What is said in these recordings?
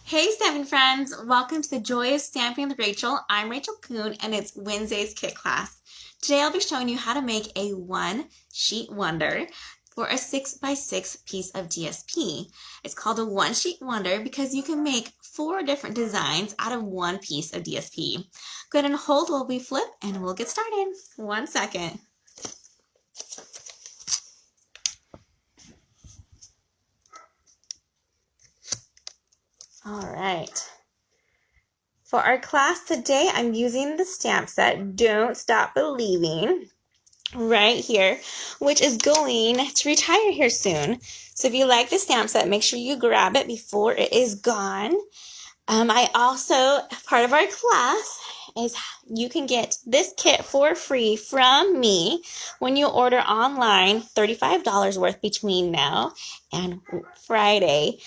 Hey Stampin' friends, welcome to the Joy of Stamping with Rachel. I'm Rachael Coon and it's Wednesday's kit class. Today I'll be showing you how to make a one sheet wonder for a 6x6 piece of DSP. It's called a one sheet wonder because you can make 4 different designs out of one piece of DSP. Go ahead and hold while we flip and we'll get started. 1 second. All right. For our class today, I'm using the stamp set Don't Stop Believin right here, which is going to retire here soon. So if you like the stamp set, make sure you grab it before it is gone. I also, part of our class is you can get this kit for free from me when you order online, $35 worth between now and Friday.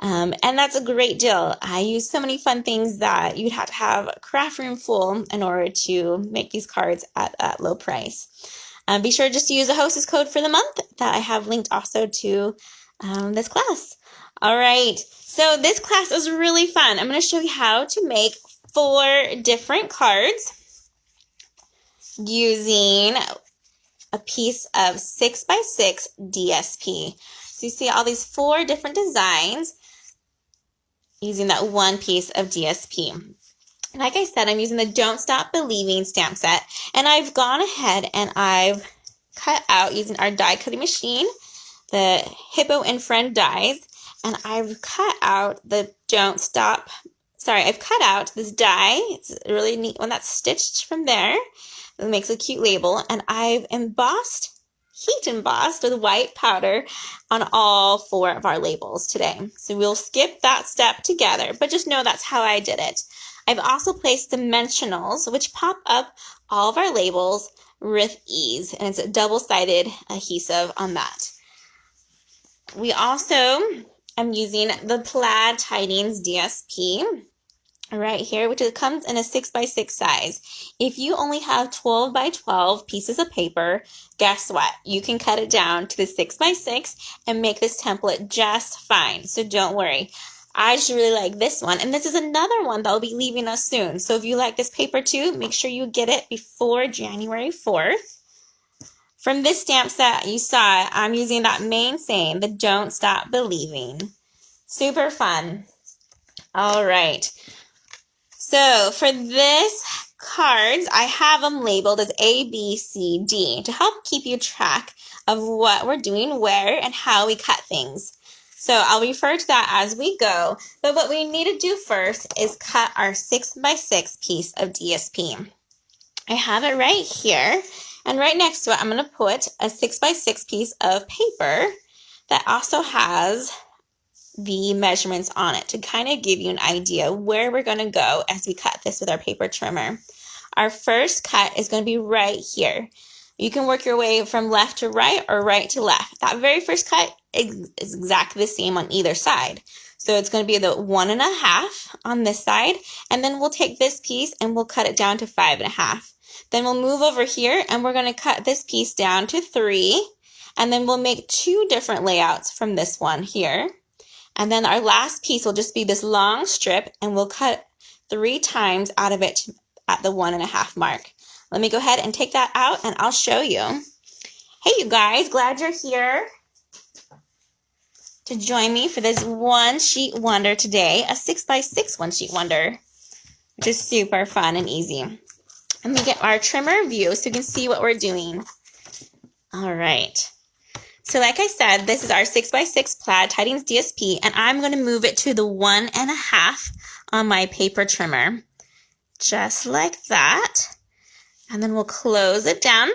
And that's a great deal. I use so many fun things that you'd have to have a craft room full in order to make these cards at that low price. Be sure just to use the hostess code for the month that I have linked also to this class. All right, so this class is really fun. I'm going to show you how to make 4 different cards using a piece of 6x6 DSP. So you see all these 4 different designs using that one piece of DSP. Like I said, I'm using the Don't Stop Believin stamp set, and I've gone ahead and I've cut out using our die cutting machine, the Hippo and Friend dies, and I've cut out the I've cut out this die. It's a really neat one that's stitched from there. It makes a cute label, and I've heat embossed with white powder on all 4 of our labels today. So we'll skip that step together, but just know that's how I did it. I've also placed dimensionals, which pop up all of our labels with ease, and it's a double-sided adhesive on that. We also am using the Plaid Tidings DSP right here, which comes in a 6x6 size. If you only have 12x12 pieces of paper, guess what? You can cut it down to the 6x6 and make this template just fine. So don't worry. I just really like this one, and this is another one that will be leaving us soon. So if you like this paper too, make sure you get it before January 4th. From this stamp set, you saw it, I'm using that main saying, the Don't Stop Believin. Super fun. All right. So for this cards, I have them labeled as A, B, C, D to help keep you track of what we're doing where and how we cut things. So I'll refer to that as we go, but what we need to do first is cut our 6x6 piece of DSP. I have it right here, and right next to it, I'm going to put a 6x6 piece of paper that also has the measurements on it to kind of give you an idea where we're going to go as we cut this with our paper trimmer. Our first cut is going to be right here. You can work your way from left to right or right to left. That very first cut is exactly the same on either side. So it's going to be the 1.5 on this side, and then we'll take this piece and we'll cut it down to 5.5. Then we'll move over here and we're going to cut this piece down to 3, and then we'll make 2 different layouts from this one here. And then our last piece will just be this long strip, and we'll cut 3 times out of it at the 1.5 mark. Let me go ahead and take that out and I'll show you. Hey you guys, glad you're here to join me for this one sheet wonder today, a 6x6 one sheet wonder, which is super fun and easy. Let me get our trimmer view so you can see what we're doing. All right. So like I said, this is our 6x6 Plaid Tidings DSP, and I'm going to move it to the 1.5 on my paper trimmer. Just like that. And then we'll close it down.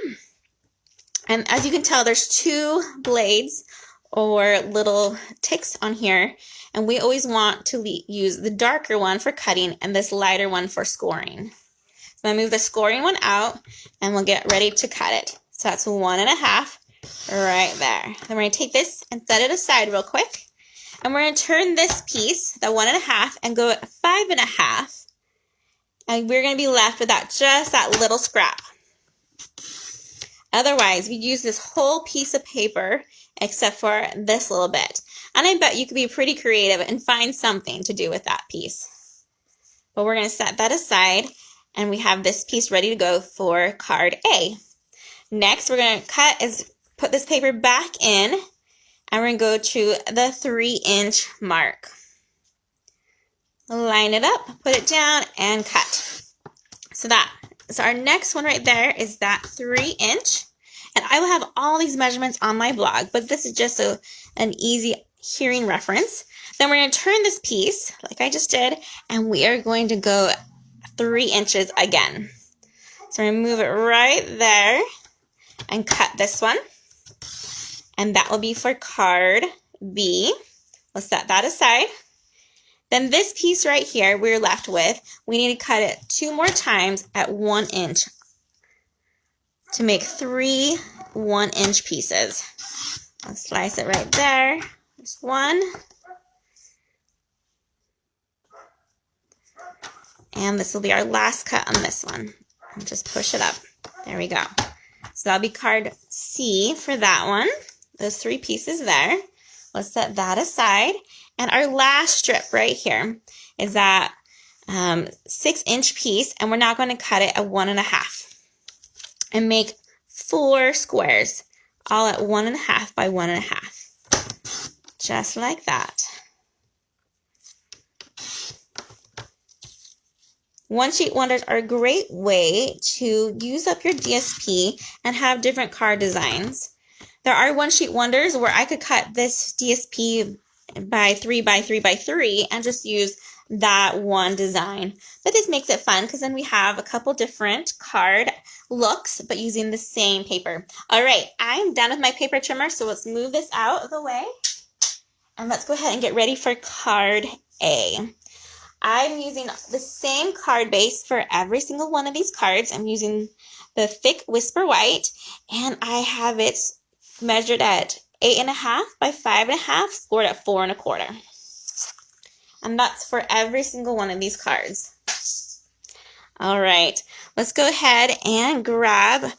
And as you can tell, there's 2 blades or little ticks on here, and we always want to use the darker one for cutting and this lighter one for scoring. So I'm going to move the scoring one out, and we'll get ready to cut it. So that's 1.5. Right there. Then we're going to take this and set it aside real quick. And we're going to turn this piece, the 1.5, and go at 5.5. And we're going to be left with just that little scrap. Otherwise, we use this whole piece of paper except for this little bit. And I bet you could be pretty creative and find something to do with that piece. But we're going to set that aside, and we have this piece ready to go for card A. Next, we're going to put this paper back in, and we're going to go to the 3-inch mark. Line it up, put it down, and cut. So our next one right there is that 3-inch. And I will have all these measurements on my blog, but this is just an easy hearing reference. Then we're going to turn this piece, like I just did, and we are going to go 3 inches again. So we're going to move it right there and cut this one. And that will be for card B. We'll set that aside. Then this piece right here we're left with, we need to cut it 2 more times at 1 inch to make 3 1-inch pieces. I'll slice it right there. There's 1. And this will be our last cut on this one. And just push it up. There we go. So that'll be card C for that one. Those 3 pieces there. Let's set that aside. And our last strip right here is that 6-inch piece, and we're now going to cut it at 1.5 and make 4 squares, all at 1.5 by 1.5, just like that. One-sheet wonders are a great way to use up your DSP and have different card designs. There are one-sheet wonders where I could cut this DSP by 3 by 3 by 3 and just use that one design. But this makes it fun because then we have a couple different card looks, but using the same paper. All right, I'm done with my paper trimmer, so let's move this out of the way. And let's go ahead and get ready for card A. I'm using the same card base for every single one of these cards. I'm using the thick Whisper White, and I have it measured at 8.5 by 5.5, scored at 4 1/4. And that's for every single one of these cards. All right, let's go ahead and grab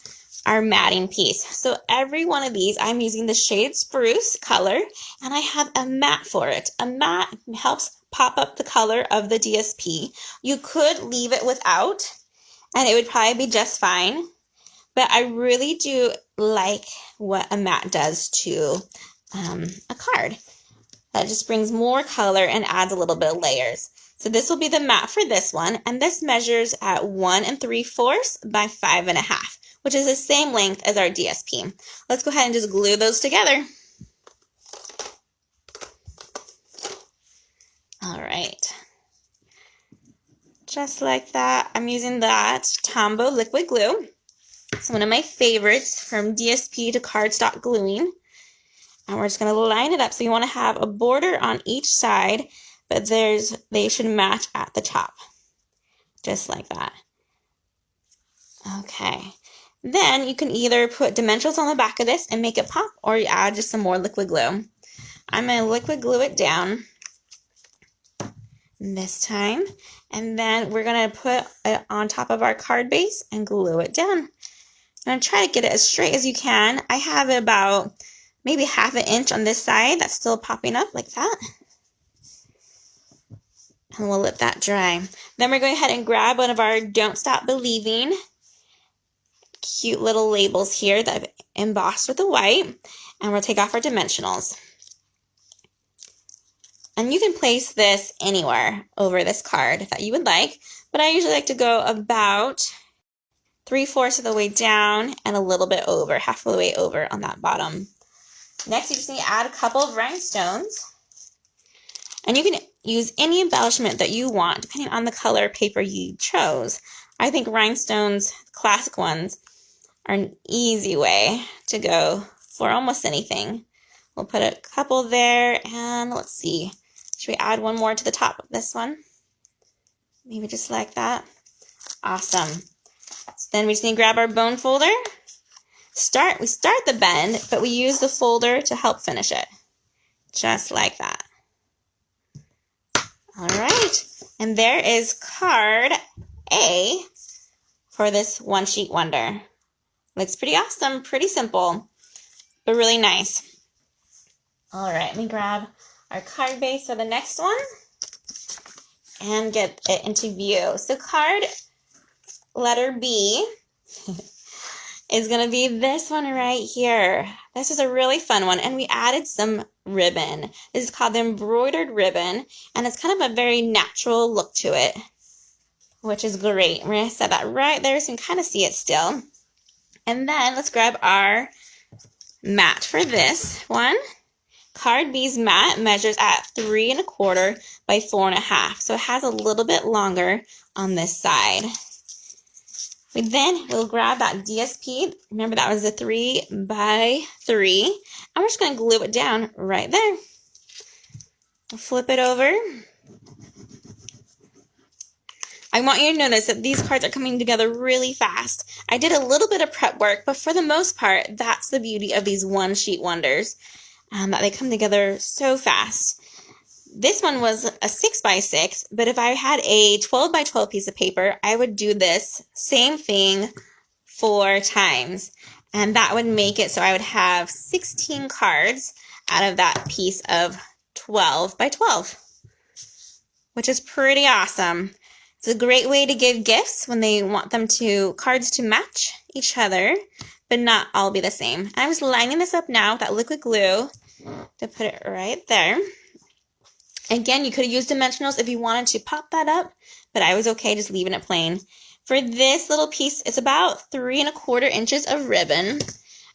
our matting piece. So every one of these, I'm using the shade Spruce color, and I have a mat for it. A mat helps pop up the color of the DSP. You could leave it without, and it would probably be just fine. But I really do like what a mat does to a card. That just brings more color and adds a little bit of layers. So this will be the mat for this one, and this measures at 1 3/4 by 5.5, which is the same length as our DSP. Let's go ahead and just glue those together. All right. Just like that. I'm using that Tombow liquid glue. It's one of my favorites from DSP to cardstock gluing. And we're just going to line it up. So you want to have a border on each side, but they should match at the top. Just like that. Okay. Then you can either put dimensionals on the back of this and make it pop, or you add just some more liquid glue. I'm going to liquid glue it down this time. And then we're going to put it on top of our card base and glue it down. I'm going to try to get it as straight as you can. I have it about maybe 1/2 inch on this side that's still popping up like that. And we'll let that dry. Then we're going ahead and grab one of our Don't Stop Believin cute little labels here that I've embossed with the white. And we'll take off our dimensionals. And you can place this anywhere over this card that you would like. But I usually like to go about 3/4 of the way down and a little bit over, half of the way over on that bottom. Next, you just need to add a couple of rhinestones. And you can use any embellishment that you want, depending on the color paper you chose. I think rhinestones, classic ones, are an easy way to go for almost anything. We'll put a couple there, and let's see. Should we add one more to the top of this one? Maybe just like that. Awesome. So then we just need to grab our bone folder. We start the bend, but we use the folder to help finish it. Just like that. All right. And there is card A for this one sheet wonder. Looks pretty awesome, pretty simple, but really nice. All right, let me grab our card base for the next one and get it into view. So card letter B is going to be this one right here. This is a really fun one, and we added some ribbon. This is called the embroidered ribbon, and it's kind of a very natural look to it, which is great. We're going to set that right there so you can kind of see it still. And then let's grab our mat for this one. Card B's mat measures at 3 1/4 by 4 1/2, so it has a little bit longer on this side. We'll grab that DSP. Remember that was a 3 by 3. And we're just going to glue it down right there. We'll flip it over. I want you to notice that these cards are coming together really fast. I did a little bit of prep work, but for the most part, that's the beauty of these one sheet wonders, that they come together so fast. This one was a 6 by 6, but if I had a 12 by 12 piece of paper, I would do this same thing 4 times. And that would make it so I would have 16 cards out of that piece of 12 by 12, which is pretty awesome. It's a great way to give gifts when they want cards to match each other, but not all be the same. I was lining this up now with that liquid glue to put it right there. Again, you could use dimensionals if you wanted to pop that up, but I was okay just leaving it plain. For this little piece, it's about 3 1/4 inches of ribbon,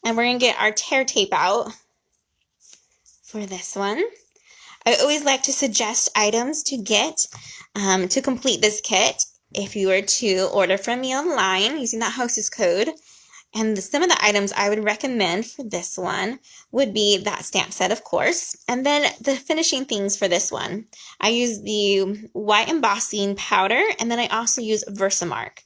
and we're going to get our tear tape out for this one. I always like to suggest items to get to complete this kit if you were to order from me online using that hostess code. And some of the items I would recommend for this one would be that stamp set, of course. And then the finishing things for this one. I use the white embossing powder, and then I also use Versamark.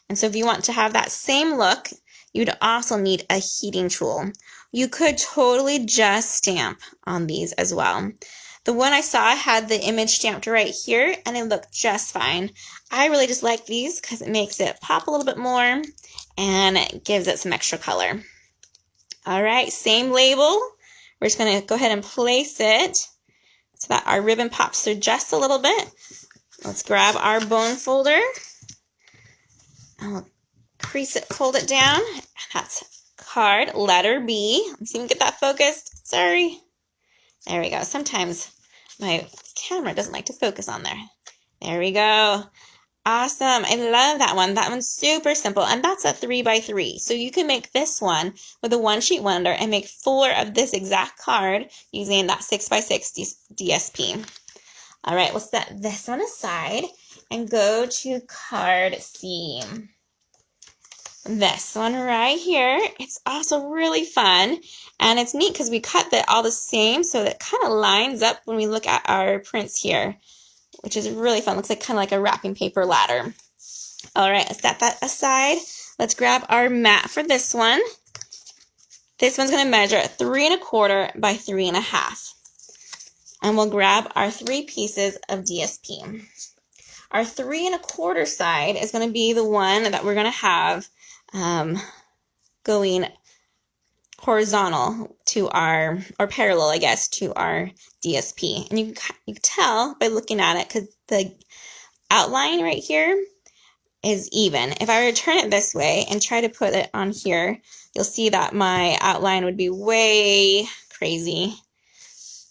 And so if you want to have that same look, you'd also need a heating tool. You could totally just stamp on these as well. The one I saw had the image stamped right here, and it looked just fine. I really just like these because it makes it pop a little bit more, and it gives it some extra color. All right, same label. We're just going to go ahead and place it so that our ribbon pops through just a little bit. Let's grab our bone folder. I'll crease it, fold it down. And that's card letter B. Let's see if we can get that focused. Sorry. There we go. Sometimes my camera doesn't like to focus on there. There we go. Awesome. I love that one. That one's super simple, and that's a 3 by 3. So you can make this one with a one sheet wonder and make 4 of this exact card using that 6 by 6 DSP. All right, we'll set this one aside and go to card C. This one right here, it's also really fun, and it's neat because we cut that all the same, so that kind of lines up when we look at our prints here, which is really fun. Looks like kind of like a wrapping paper ladder. All right, let's set that aside. Let's grab our mat for this one. This one's going to measure 3 1/4 by 3 1/2. And we'll grab our 3 pieces of DSP. Our 3 1/4 side is going to be the one that we're going to have going horizontal to our, or parallel, I guess, to our DSP. And you can tell by looking at it because the outline right here is even. If I were to turn it this way and try to put it on here, you'll see that my outline would be way crazy.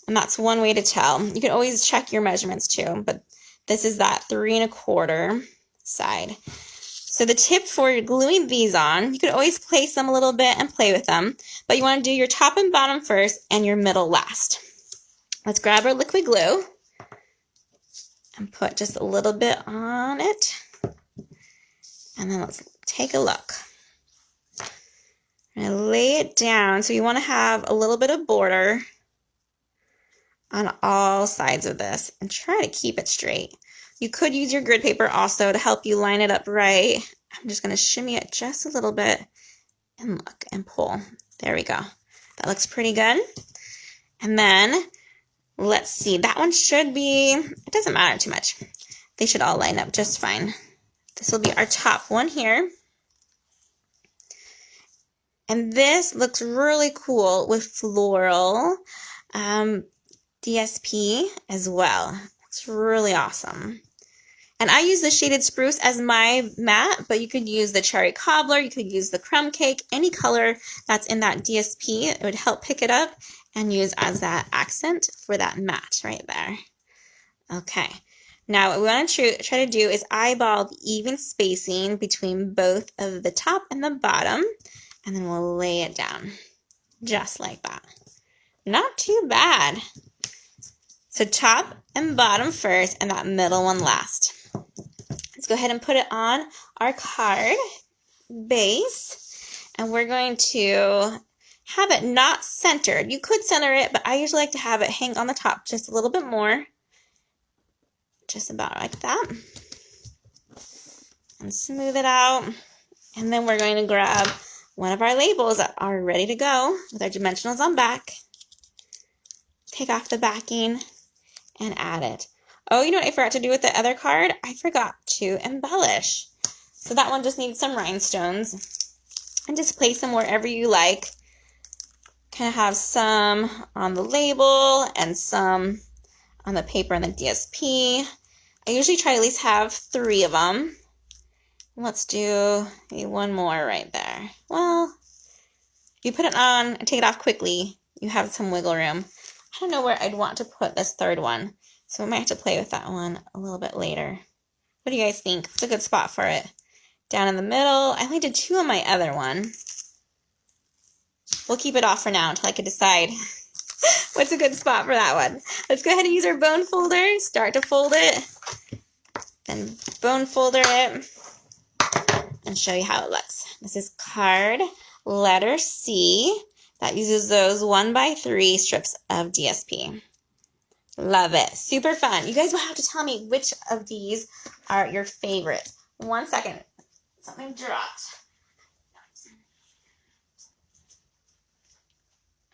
And that's one way to tell. You can always check your measurements too, but this is that 3 1/4 side. So the tip for gluing these on, you could always place them a little bit and play with them, but you want to do your top and bottom first and your middle last. Let's grab our liquid glue and put just a little bit on it. And then let's take a look. I'm going to lay it down. So you want to have a little bit of border on all sides of this and try to keep it straight. You could use your grid paper also to help you line it up right. I'm just going to shimmy it just a little bit and look and pull. There we go. That looks pretty good. And then let's see. That one should be, it doesn't matter too much. They should all line up just fine. This will be our top one here. And this looks really cool with floral DSP as well. It's really awesome. And I use the Shaded Spruce as my mat, but you could use the Cherry Cobbler, you could use the Crumb Cake, any color that's in that DSP. It would help pick it up and use as that accent for that mat right there. Okay, now what we want to try to do is eyeball the even spacing between both of the top and the bottom, and then we'll lay it down just like that. Not too bad. So top and bottom first, and that middle one last. Let's go ahead and put it on our card base, and we're going to have it not centered. You could center it, but I usually like to have it hang on the top just a little bit more. Just about like that. And smooth it out. And then we're going to grab one of our labels that are ready to go with our dimensionals on back. Take off the backing and add it. Oh, you know what I forgot to do with the other card? I forgot to embellish. So that one just needs some rhinestones. And just place them wherever you like. Kind of have some on the label and some on the paper and the DSP. I usually try to at least have 3 of them. Let's do maybe one more right there. Well, if you put it on and take it off quickly, you have some wiggle room. I don't know where I'd want to put this 3rd one, so I might have to play with that one a little bit later. What do you guys think? It's a good spot for it. Down in the middle. I only did 2 on my other one. We'll keep it off for now until I can decide what's a good spot for that one. Let's go ahead and use our bone folder. Start to fold it. Then bone folder it. And show you how it looks. This is card letter C. That uses those 1x3 strips of DSP. Love it. Super fun. You guys will have to tell me which of these are your favorites. 1 second. Something dropped.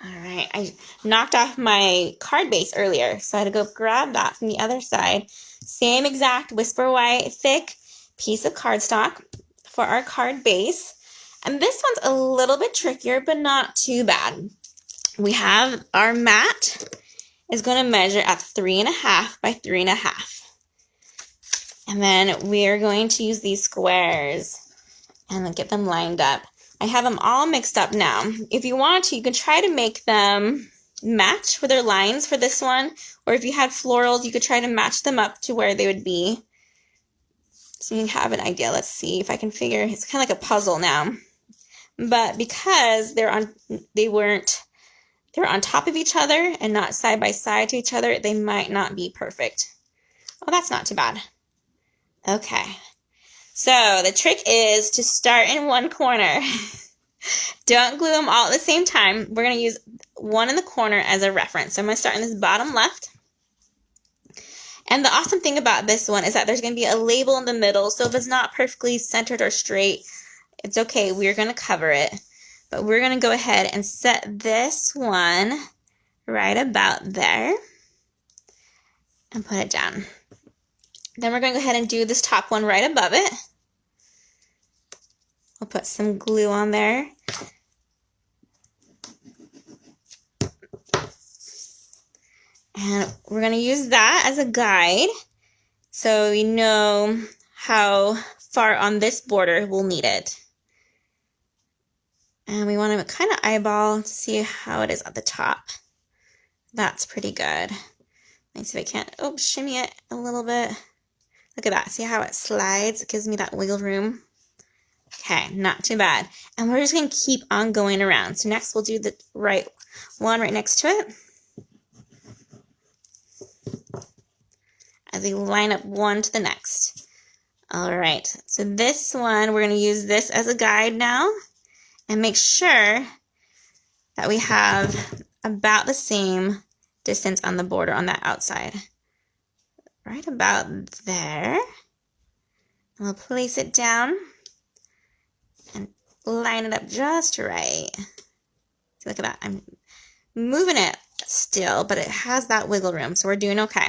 All right, I knocked off my card base earlier, so I had to go grab that from the other side. Same exact Whisper White thick piece of cardstock for our card base. And this one's a little bit trickier, but not too bad. We have our mat is going to measure at 3.5 by 3.5. And then we are going to use these squares and get them lined up. I have them all mixed up now. If you want to, you can try to make them match for their lines for this one. Or if you had florals, you could try to match them up to where they would be. So you have an idea. Let's see if I can figure. It's kind of like a puzzle now. But because they were on top of each other and not side by side to each other, they might not be perfect. Oh, that's not too bad. Okay. So the trick is to start in one corner. Don't glue them all at the same time. We're going to use one in the corner as a reference. So I'm going to start in this bottom left. And the awesome thing about this one is that there's going to be a label in the middle. So if it's not perfectly centered or straight, it's okay. We're going to cover it. But we're going to go ahead and set this one right about there. And put it down. Then we're going to go ahead and do this top one right above it. We'll put some glue on there. And we're going to use that as a guide so we know how far on this border we'll need it. And we want to kind of eyeball to see how it is at the top. That's pretty good. Let's see if I can't, shimmy it a little bit. Look at that. See how it slides? It gives me that wiggle room. Okay, not too bad. And we're just going to keep on going around. So next we'll do the right one right next to it. As we line up one to the next. All right, so this one, we're going to use this as a guide now. And make sure that we have about the same distance on the border on that outside. Right about there. And we'll place it down. And line it up just right. See, look at that. I'm moving it still, but it has that wiggle room, so we're doing okay.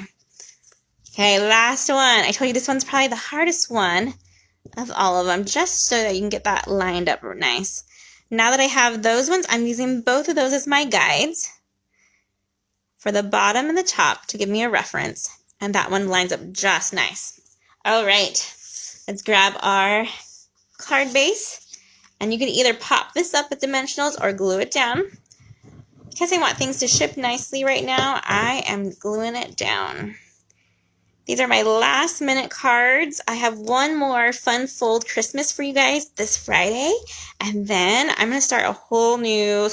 Okay, last one. I told you this one's probably the hardest one of all of them, just so that you can get that lined up nice. Now that I have those ones, I'm using both of those as my guides. for the bottom and the top to give me a reference. And that one lines up just nice. All right, let's grab our card base. And you can either pop this up with dimensionals or glue it down. Because I want things to ship nicely right now, I am gluing it down. These are my last minute cards. I have one more fun fold Christmas for you guys this Friday. And then I'm going to start a whole new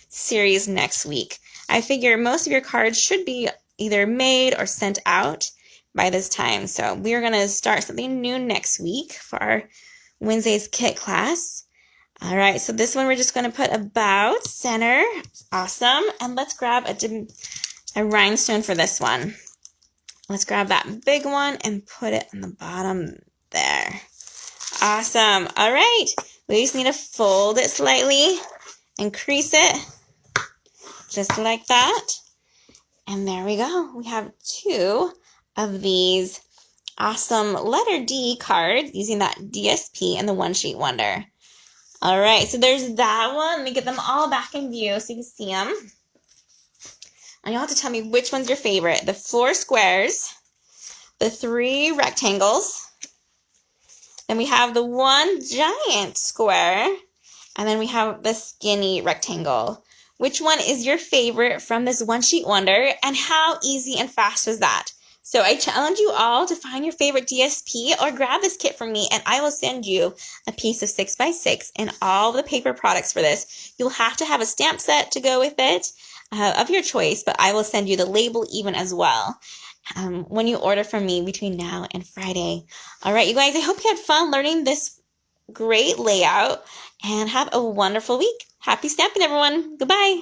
series next week. I figure most of your cards should be either made or sent out by this time. So we're going to start something new next week for our Wednesday's kit class. All right, so this one we're just going to put about center. Awesome. And let's grab a rhinestone for this one. Let's grab that big one and put it on the bottom there. Awesome. All right, we just need to fold it slightly and crease it just like that. And there we go. We have 2 of these awesome letter D cards using that DSP and the One Sheet Wonder. All right, so there's that one. Let me get them all back in view so you can see them. And you'll have to tell me which one's your favorite. The 4 squares, the 3 rectangles, then we have the 1 giant square, and then we have the skinny rectangle. Which one is your favorite from this One Sheet Wonder, and how easy and fast was that? So I challenge you all to find your favorite DSP or grab this kit from me, and I will send you a piece of 6x6 and all the paper products for this. You'll have to have a stamp set to go with it of your choice, but I will send you the label even as well when you order from me between now and Friday. All right, you guys, I hope you had fun learning this great layout, and have a wonderful week. Happy stamping, everyone. Goodbye.